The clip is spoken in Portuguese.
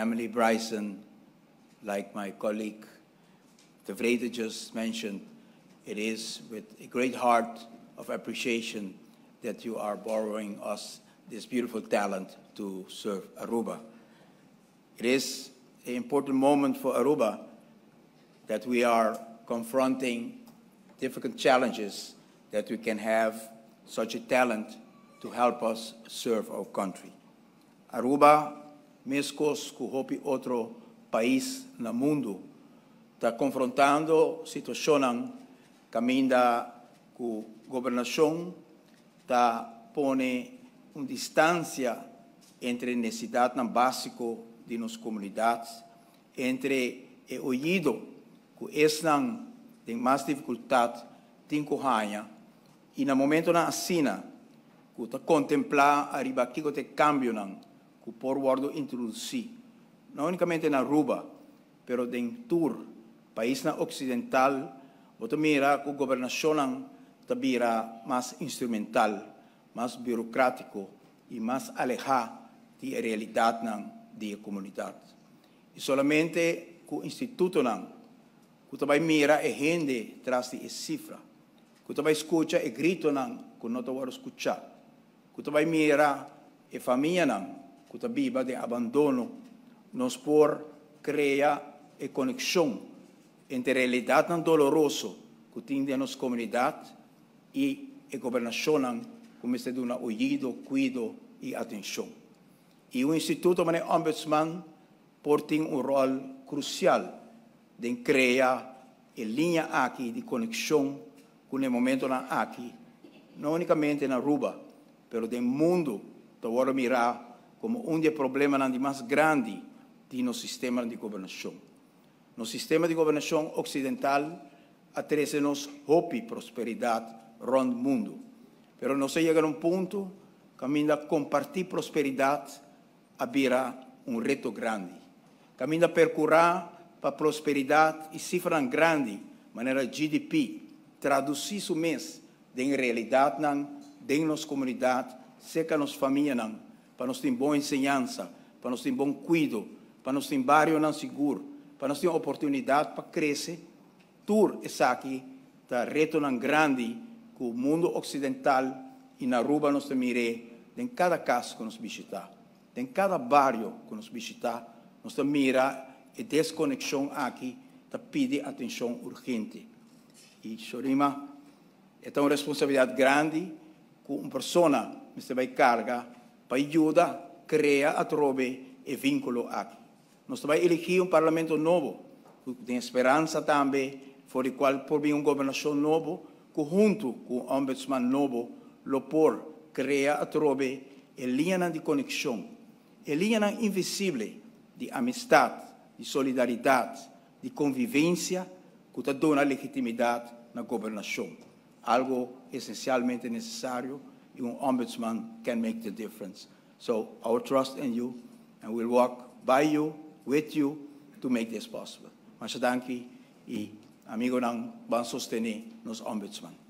Emily Bryson, like my colleague De Vrede just mentioned, it is with a great heart of appreciation that you are borrowing us this beautiful talent to serve Aruba. It is an important moment for Aruba that we are confronting difficult challenges, that we can have such a talent to help us serve our country. Aruba, mescos com hopi outro país no mundo, está confrontando situações caminda com governação, está pone uma distância entre necessidade básica de nossas comunidades, entre o ouvido que estão tem mais dificuldade de encorrer, e no momento na assina, que está contemplar arriba aqui que tem cambio que por word introduzir, não unicamente na Aruba, pero em tour país na ocidental, você mira que a governação está vira mais instrumental, mais burocrático e mais alejado da realidade da comunidade. E somente com o instituto que vai mira a gente traz de cifra, que vai escutar e grito que não vai escutar, que vai mira a família que vive de abandono, nos por criar a conexão entre a realidade dolorosa que tem na nossa comunidade e a governação como se dá um ouvido, cuidado e atenção. E o Instituto Ombudsman tem um rol crucial de criar a linha aqui de conexão com o momento aqui, não unicamente na Aruba, mas no mundo, para mirar como dos problemas mais grandes do nosso sistema de governação. No sistema de governação ocidental, atrasa-nos hope e prosperidade rond o mundo. Mas não se chega a ponto que ainda compartilhar prosperidade abrirá reto grande. Caminha percorrer para prosperidade e cifra grande, maneira GDP, traduzir isso mês em realidade de nossa comunidade, seca nossa família, para nós ter boa ensinança, para nós ter bom cuidado, para nós ter bairro seguro, para nós ter oportunidade para crescer. Tudo isso aqui está reto grande que o mundo ocidental e na Aruba nós miramos em cada casa que nos visitar, em cada bairro que nos visitar, nós miramos a desconexão aqui, está pedindo atenção urgente. E, Chorima, é uma responsabilidade grande que uma pessoa vai carregar para ajudar a criar a trobe e vínculo aqui. Nós vamos eleger um parlamento novo, que tem esperança também, por o qual por vir uma governação nova, que junto com o ombudsman novo, lo por criar a trobe e linha de conexão, e linha invisível de amistade, de solidariedade, de convivência, que dá legitimidade na governação. Algo essencialmente necessário, e um ombudsman can make the difference. So, our trust in you, and we'll walk by you, with you, to make this possible. Mas danke e amigo nang ban sostener nos ombudsman.